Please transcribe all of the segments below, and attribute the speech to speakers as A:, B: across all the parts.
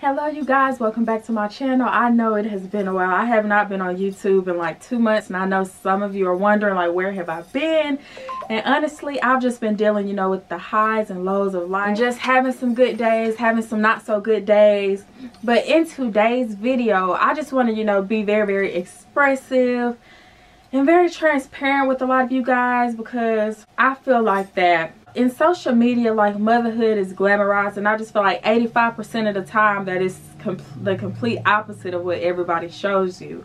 A: Hello you guys, welcome back to my channel. I know it has been a while. I have not been on YouTube in like 2 months, and I know some of you are wondering like, where have I been? And honestly, I've just been dealing, you know, with the highs and lows of life, and just having some good days, having some not so good days. But in today's video, I just want to, you know, be very expressive and very transparent with a lot of you guys, because I feel like that in social media, like, motherhood is glamorized, and I just feel like 85% of the time that is the complete opposite of what everybody shows you.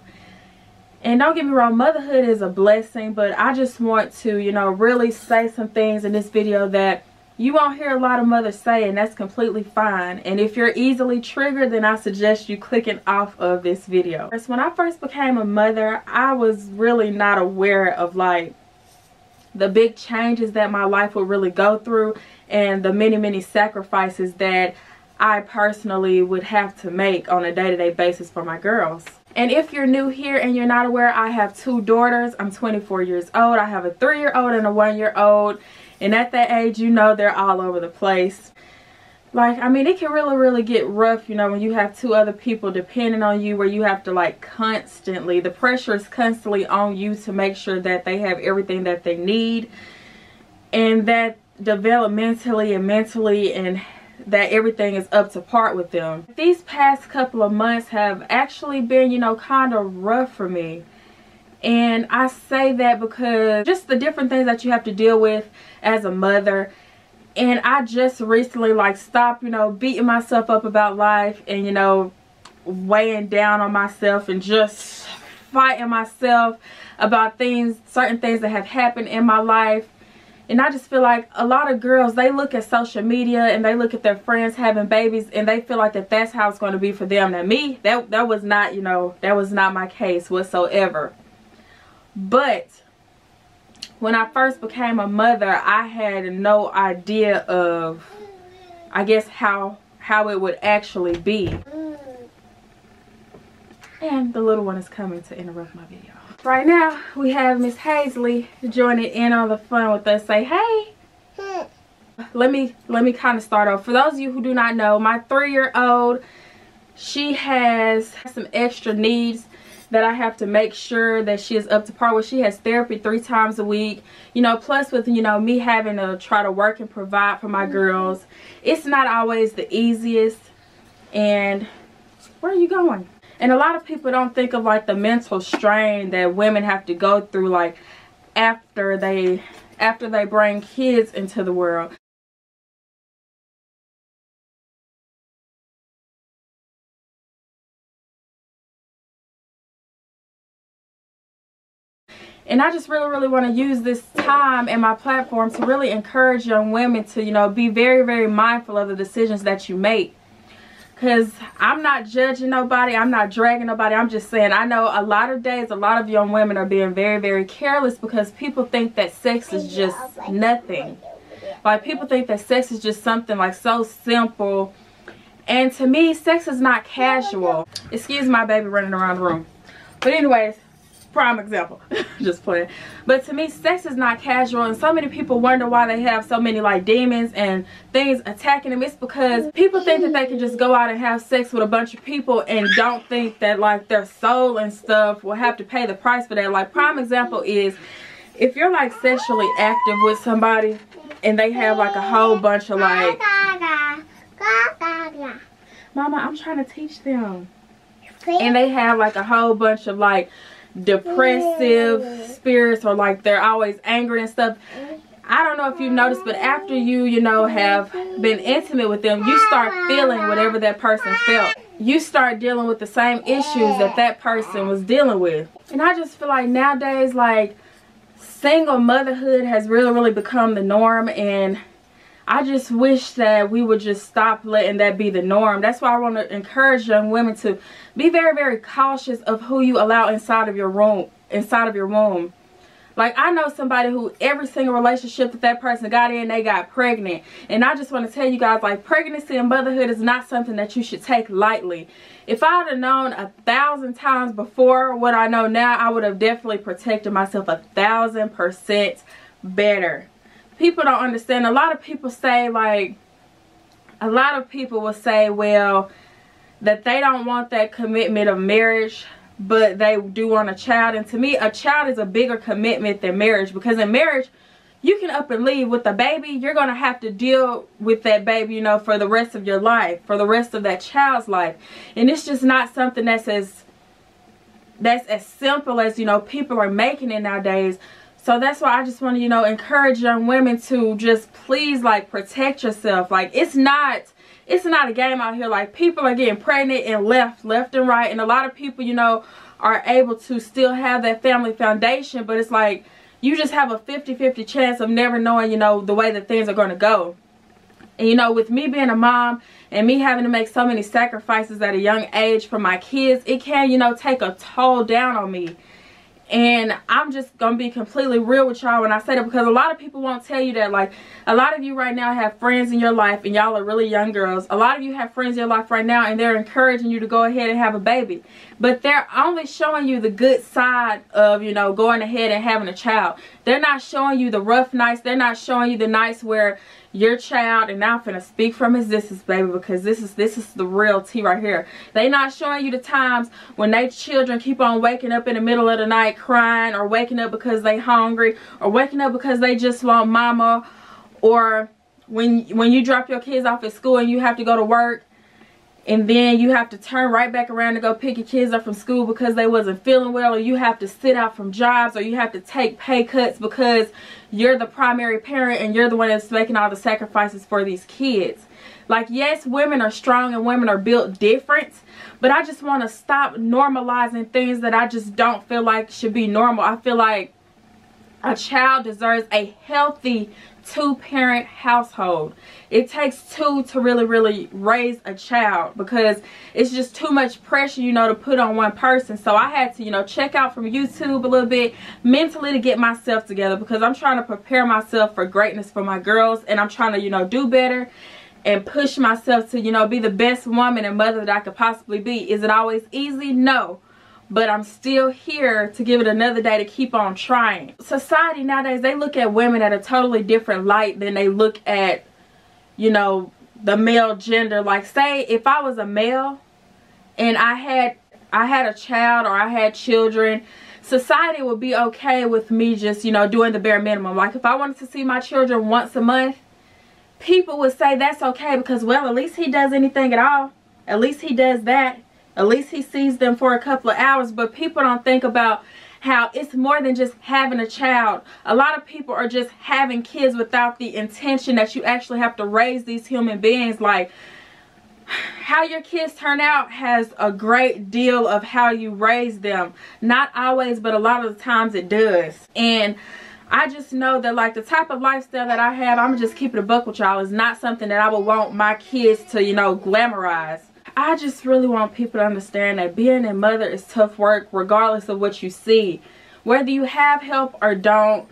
A: And don't get me wrong, motherhood is a blessing, but I just want to, you know, really say some things in this video that you won't hear a lot of mothers say, and that's completely fine. And if you're easily triggered, then I suggest you clicking off of this video. When I first became a mother, I was really not aware of like the big changes that my life would really go through, and the many sacrifices that I personally would have to make on a day-to-day basis for my girls. And if you're new here and you're not aware, I have 2 daughters. I'm 24 years old. I have a 3-year-old and a 1-year-old. And at that age, you know, they're all over the place. Like, I mean, it can really get rough, you know, when you have 2 other people depending on you, where you have to like constantly, the pressure is constantly on you to make sure that they have everything that they need, and that developmentally and mentally, and that everything is up to par with them. These past couple of months have actually been, you know, kind of rough for me. And I say that because just the different things that you have to deal with as a mother. And I just recently like stopped, you know, beating myself up about life, and, you know, weighing down on myself and just fighting myself about things, certain things that have happened in my life. And I just feel like a lot of girls, they look at social media and they look at their friends having babies, and they feel like that's how it's going to be for them. Now me, that was not, you know, that was not my case whatsoever. But when I first became a mother, I had no idea of, I guess, how it would actually be. And the little one is coming to interrupt my video. Right now, we have Miss Hazley joining in on the fun with us. Say hey. Let me kind of start off. For those of you who do not know, my 3-year-old, she has some extra needs that I have to make sure that she is up to par with. She has therapy 3 times a week, you know, plus with, you know, me having to try to work and provide for my girls. It's not always the easiest. And where are you going? And a lot of people don't think of like the mental strain that women have to go through, like after they bring kids into the world. And I just really want to use this time and my platform to really encourage young women to, you know, be very mindful of the decisions that you make. Because I'm not judging nobody, I'm not dragging nobody, I'm just saying, I know a lot of days, a lot of young women are being very careless because people think that sex is just nothing. Like, people think that sex is just something like so simple. And to me, sex is not casual. Excuse my baby running around the room. But anyways, prime example. Just playing. But to me, sex is not casual, and so many people wonder why they have so many like demons and things attacking them. It's because people think that they can just go out and have sex with a bunch of people and don't think that like their soul and stuff will have to pay the price for that. Like, prime example is if you're like sexually active with somebody and they have like a whole bunch of like, Mama, I'm trying to teach them, and they have like a whole bunch of like depressive spirits, or like they're always angry and stuff. I don't know if you've noticed, but after you know, have been intimate with them, you start feeling whatever that person felt. You start dealing with the same issues that person was dealing with. And I just feel like nowadays, like, single motherhood has really become the norm, and I just wish that we would just stop letting that be the norm. That's why I want to encourage young women to be very cautious of who you allow inside of your womb. Like, I know somebody who every single relationship that person got in, they got pregnant. And I just want to tell you guys, like, pregnancy and motherhood is not something that you should take lightly. If I would have known 1,000 times before what I know now, I would have definitely protected myself 1,000% better. People don't understand. A lot of people say, like, a lot of people will say, well, that they don't want that commitment of marriage, but they do want a child. And to me, a child is a bigger commitment than marriage, because in marriage, you can up and leave. With a baby, you're going to have to deal with that baby, you know, for the rest of your life, for the rest of that child's life. And it's just not something that's as simple as, you know, people are making it nowadays. So that's why I just want to, you know, encourage young women to just please, like, protect yourself. Like, it's not a game out here. Like, people are getting pregnant and left and right. And a lot of people, you know, are able to still have that family foundation. But it's like, you just have a 50-50 chance of never knowing, you know, the way that things are going to go. And, you know, with me being a mom and me having to make so many sacrifices at a young age for my kids, it can, you know, take a toll down on me. And I'm just going to be completely real with y'all when I say that, because a lot of people won't tell you that. Like, a lot of you right now have friends in your life, and y'all are really young girls. A lot of you have friends in your life right now, and they're encouraging you to go ahead and have a baby. But they're only showing you the good side of, you know, going ahead and having a child. They're not showing you the rough nights. They're not showing you the nights where your child, and now I'm finna speak from existence, baby, because this is the real tea right here. They not showing you the times when they children keep on waking up in the middle of the night crying, or waking up because they hungry, or waking up because they just want mama, or when you drop your kids off at school and you have to go to work, and then you have to turn right back around to go pick your kids up from school because they wasn't feeling well, or you have to sit out from jobs, or you have to take pay cuts because you're the primary parent and you're the one that's making all the sacrifices for these kids. Like, yes, women are strong and women are built different, but I just want to stop normalizing things that I just don't feel like should be normal. I feel like a child deserves a healthy two-parent household. It takes two to really raise a child, because it's just too much pressure, you know, to put on one person. So I had to, you know, check out from YouTube a little bit mentally to get myself together, because I'm trying to prepare myself for greatness for my girls, and I'm trying to, you know, do better and push myself to, you know, be the best woman and mother that I could possibly be. Is it always easy? No. But I'm still here to give it another day to keep on trying. Society nowadays, they look at women at a totally different light than they look at, you know, the male gender. Like, say if I was a male and I had a child, or I had children, society would be okay with me just, you know, doing the bare minimum. Like, if I wanted to see my children once a month, people would say that's okay, because, well, at least he does anything at all. At least he does that. At least he sees them for a couple of hours. But people don't think about how it's more than just having a child. A lot of people are just having kids without the intention that you actually have to raise these human beings. Like, how your kids turn out has a great deal of how you raise them. Not always, but a lot of the times it does. And I just know that, like, the type of lifestyle that I have, I'm just keeping it a buck with y'all, is not something that I would want my kids to, you know, glamorize. I just really want people to understand that being a mother is tough work, regardless of what you see. Whether you have help or don't,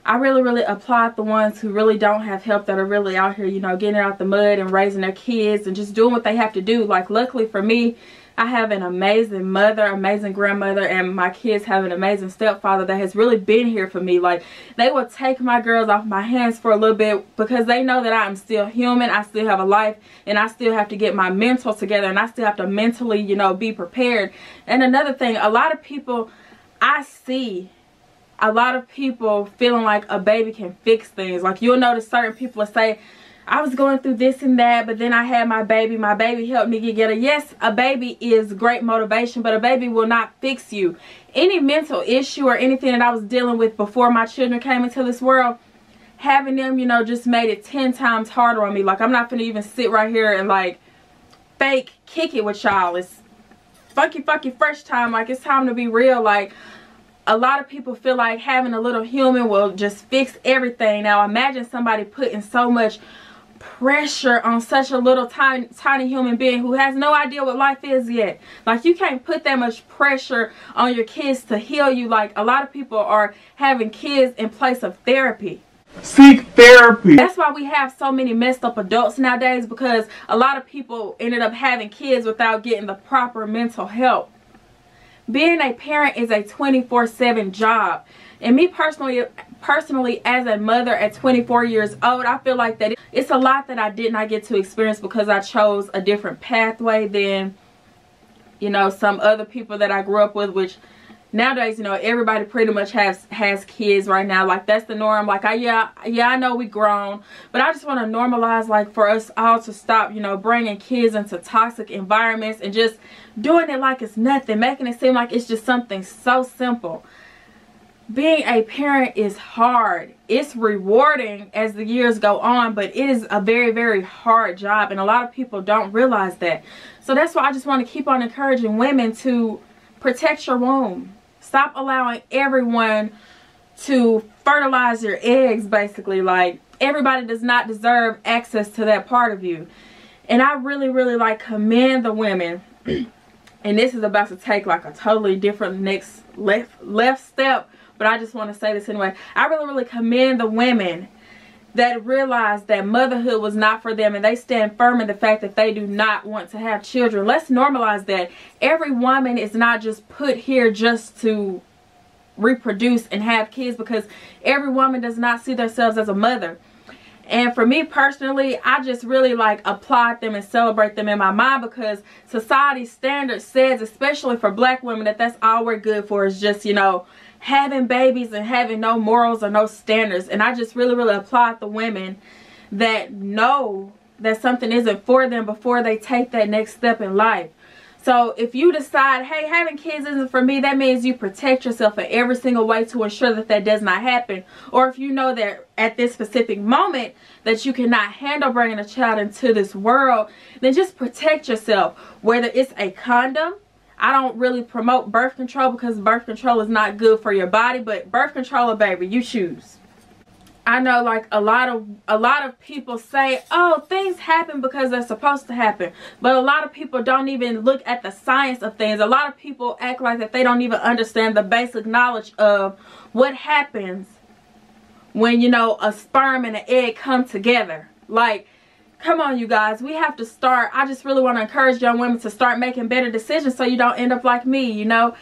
A: I really applaud the ones who really don't have help, that are really out here, you know, getting out the mud and raising their kids and just doing what they have to do. Like, luckily for me, I have an amazing mother, amazing grandmother, and my kids have an amazing stepfather that has really been here for me. Like, they will take my girls off my hands for a little bit, because they know that I'm still human. I still have a life, and I still have to get my mental together, and I still have to mentally, you know, be prepared. And another thing, a lot of people, I see a lot of people feeling like a baby can fix things. Like, you'll notice certain people will say, I was going through this and that, but then I had my baby helped me get together. Yes, a baby is great motivation, but a baby will not fix you. Any mental issue or anything that I was dealing with before my children came into this world, having them, you know, just made it 10 times harder on me. Like, I'm not gonna even sit right here and, like, fake kick it with y'all. It's funky fresh time. Like, it's time to be real. Like, a lot of people feel like having a little human will just fix everything. Now, imagine somebody putting so much pressure on such a little tiny human being who has no idea what life is yet. Like, you can't put that much pressure on your kids to heal you. Like, a lot of people are having kids in place of therapy.
B: Seek therapy.
A: That's why we have so many messed up adults nowadays, because a lot of people ended up having kids without getting the proper mental help. Being a parent is a 24/7 job. And me personally as a mother at 24 years old, I feel like that it's a lot that I did not get to experience because I chose a different pathway than you know, some other people that I grew up with, which nowadays, you know, everybody pretty much has kids right now. Like, that's the norm. Like, I know we grown, but I just want to normalize, like, for us all to stop, you know, bringing kids into toxic environments and just doing it like it's nothing, making it seem like it's just something so simple. Being a parent is hard. It's rewarding as the years go on, but it is a very, very hard job, and a lot of people don't realize that. So that's why I just want to keep on encouraging women to protect your womb. Stop allowing everyone to fertilize your eggs, basically. Like, everybody does not deserve access to that part of you. And I really, really, like, commend the women. And this is about to take, like, a totally different next left step. But I just want to say this anyway. I really, really commend the women that realize that motherhood was not for them, and they stand firm in the fact that they do not want to have children. Let's normalize that. Every woman is not just put here just to reproduce and have kids, because every woman does not see themselves as a mother. And for me personally, I just really, like, applaud them and celebrate them in my mind, because society's standard says, especially for black women, that that's all we're good for is just, you know, having babies and having no morals or no standards. And I just really, really applaud the women that know that something isn't for them before they take that next step in life. So if you decide, hey, having kids isn't for me, that means you protect yourself in every single way to ensure that that does not happen. Or if you know that at this specific moment that you cannot handle bringing a child into this world, then just protect yourself. Whether it's a condom. I don't really promote birth control, because birth control is not good for your body, but birth control or baby, you choose. I know, like, a lot of people say, oh, things happen because they're supposed to happen. But a lot of people don't even look at the science of things. A lot of people act like that they don't even understand the basic knowledge of what happens when, you know, a sperm and an egg come together. Like, come on, you guys. We have to start. I just really want to encourage young women to start making better decisions so you don't end up like me, you know.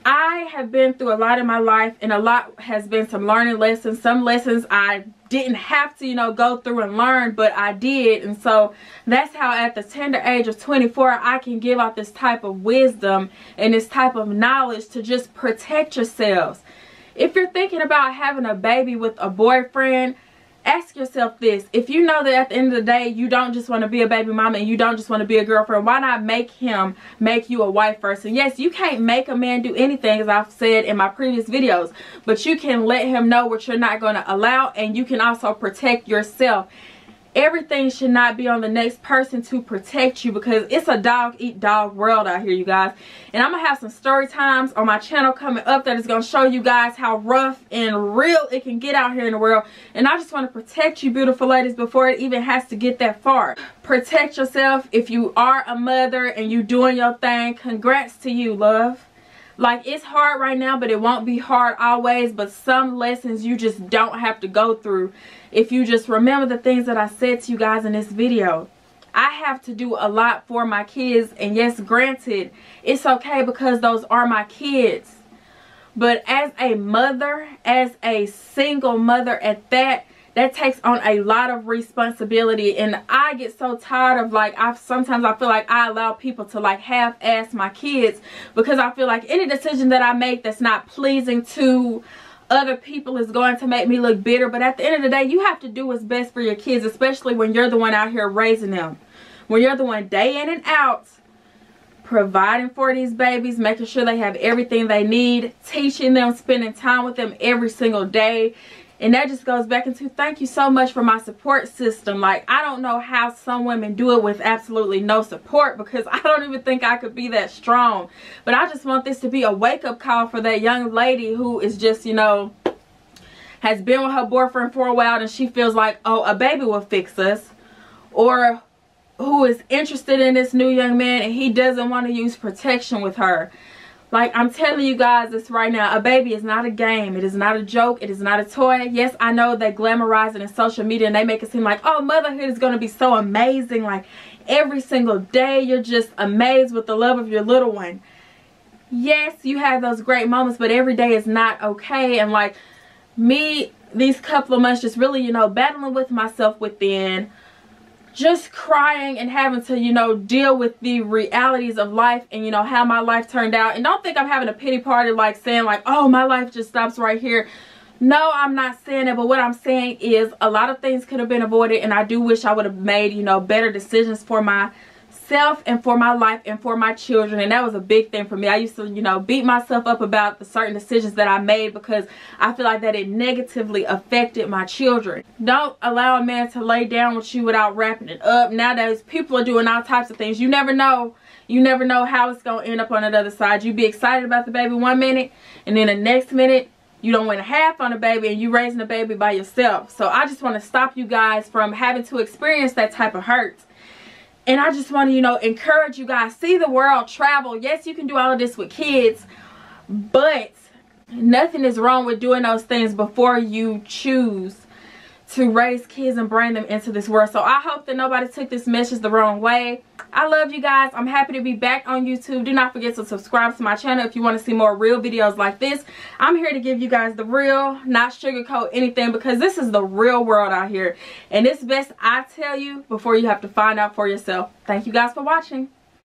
A: I have been through a lot in my life, and a lot has been some learning lessons. Some lessons I didn't have to, you know, go through and learn, but I did. And so that's how at the tender age of 24, I can give out this type of wisdom and this type of knowledge to just protect yourselves. If you're thinking about having a baby with a boyfriend, ask yourself this. If you know that at the end of the day you don't just want to be a baby mama and you don't just want to be a girlfriend, why not make him make you a wife first? And yes, you can't make a man do anything, as I've said in my previous videos, but you can let him know what you're not going to allow, and you can also protect yourself. Everything should not be on the next person to protect you, because it's a dog eat dog world out here, you guys. And I'm gonna have some story times on my channel coming up that is gonna show you guys how rough and real it can get out here in the world. And I just want to protect you, beautiful ladies, before it even has to get that far. Protect yourself. If you are a mother and you doing your thing, congrats to you, love. Like, it's hard right now, but it won't be hard always. But some lessons you just don't have to go through if you just remember the things that I said to you guys in this video. I have to do a lot for my kids, and yes, granted, it's okay because those are my kids. But as a mother, as a single mother at that takes on a lot of responsibility. And I get so tired of, like, sometimes I feel like I allow people to, like, half-ass my kids, because I feel like any decision that I make that's not pleasing to other people is going to make me look bitter. But at the end of the day, you have to do what's best for your kids, especially when you're the one out here raising them. When you're the one day in and out providing for these babies, making sure they have everything they need, teaching them, spending time with them every single day. And that just goes back into thank you so much for my support system. Like, I don't know how some women do it with absolutely no support, because I don't even think I could be that strong. But I just want this to be a wake-up call for that young lady who is just, you know, has been with her boyfriend for a while and she feels like, oh, a baby will fix us. Or who is interested in this new young man and he doesn't want to use protection with her. Like, I'm telling you guys this right now, a baby is not a game. It is not a joke. It is not a toy. Yes, I know they glamorize it in social media and they make it seem like, oh, motherhood is going to be so amazing. Like, every single day you're just amazed with the love of your little one. Yes, you have those great moments, but every day is not okay. And like me, these couple of months just really, you know, battling with myself within, just crying and having to, you know, deal with the realities of life and, you know, how my life turned out. And don't think I'm having a pity party, like saying like, oh, my life just stops right here. No, I'm not saying that, but what I'm saying is a lot of things could have been avoided, and I do wish I would have made, you know, better decisions for myself and for my life and for my children. And that was a big thing for me. I used to, you know, beat myself up about the certain decisions that I made because I feel like that it negatively affected my children. Don't allow a man to lay down with you without wrapping it up. Nowadays, people are doing all types of things. You never know. You never know how it's going to end up on the other side. You be excited about the baby one minute, and then the next minute, you don't win a half on the baby and you raising the baby by yourself. So I just want to stop you guys from having to experience that type of hurt. And I just want to, you know, encourage you guys. See the world, travel. Yes, you can do all of this with kids, but nothing is wrong with doing those things before you choose to raise kids and bring them into this world. So I hope that nobody took this message the wrong way. I love you guys. I'm happy to be back on YouTube. Do not forget to subscribe to my channel if you want to see more real videos like this. I'm here to give you guys the real, not sugarcoat anything, because this is the real world out here. And it's best I tell you before you have to find out for yourself. Thank you guys for watching.